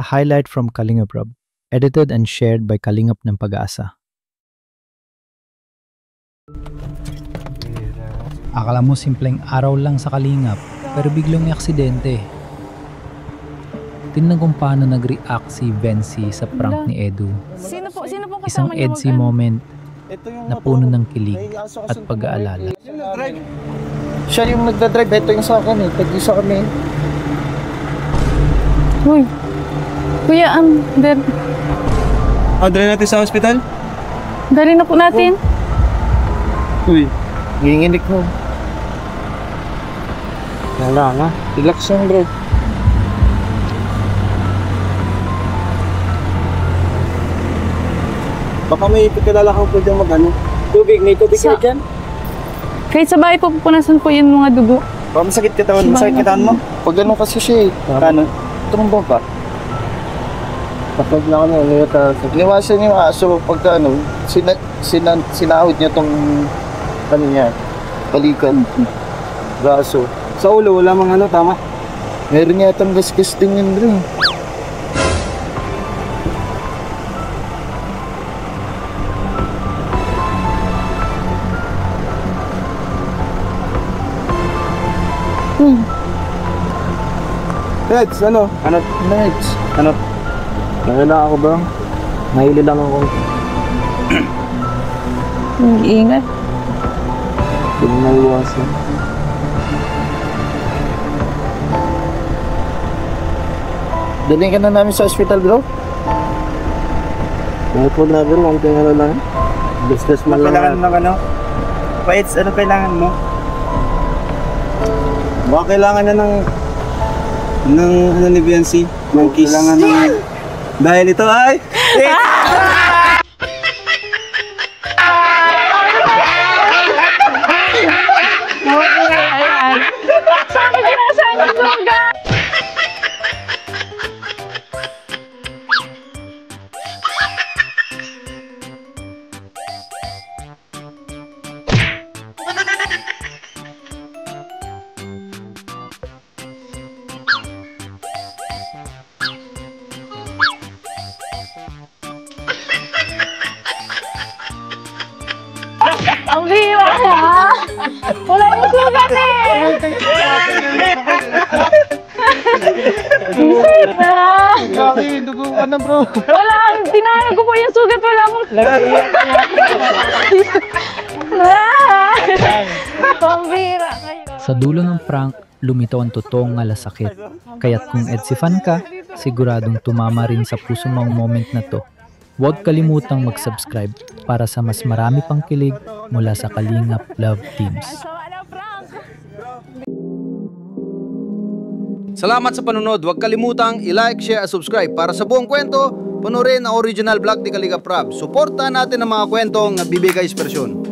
a highlight from Kalingap Rab, edited and shared by Kalingap ng Pag-asa. Akala mo simpleng araw lang sa Kalingap, pero biglang may aksidente. Tingnan kung paano nag-react si Vency sa prank ni Edu. Sino po Isang kasama niyo? Edsy moment na puno ng kilig at pag-aalala. Siya yung nagdadrive, ito yung sa akin eh. Tag-isa kami. Uy. Kuya, Dali natin sa ospital? dali na po natin. Uy. Ginginig mo. Wala nga. Relax lang bro. Baka may kilala kang pwede mag-ano. Tubig, may tubig Sa- ka dyan? Kahit sa bahay po pupunasan po yung mga dugo. Baka masakit katawan mo? Pag ganun kasi siya eh. Ano? Tumbo ba? Kapag na kami, ano yung Iniwasan yung aso pagka ano, sinahod niya tong ano niya, balikan. Braso. sa ulo, wala mang ano, tama? Meron yatang gasgas din yun bro. Reds, ano? Meds. Nahila ako ba? Nahili lang ako. Ingat. Hindi mo naiwasan. Daling ka na namin sa hospital bro. Kahit wag na bro, kung tingnan lang. Business man lang. Kailangan ng ano? Paits, ano kailangan mo? Baka kailangan na ng ano ni BNC, ng kiss. Kailangan ng dahil ito ay Ang bira na! Wala yung sugat eh! Isip na! Grabe, dugo ka na bro. Wala! Tinahan ko po yung sugat. Wala mong... Ang bira kayo. Sa dulo ng prank, lumitaw ang totoong alasakit. Kaya't kung Edsy fan ka, siguradong tumama rin sa puso mo ang moment na to. Huwag kalimutang mag-subscribe para sa mas marami pang kilig mula sa Kalingap Love Teams. Salamat sa panunod. Huwag kalimutang i-like, share at subscribe. Para sa buong kwento, panoorin ang original vlog ni Kalingap Rab. Suportahan natin ang mga kwentong bibigay inspirasyon.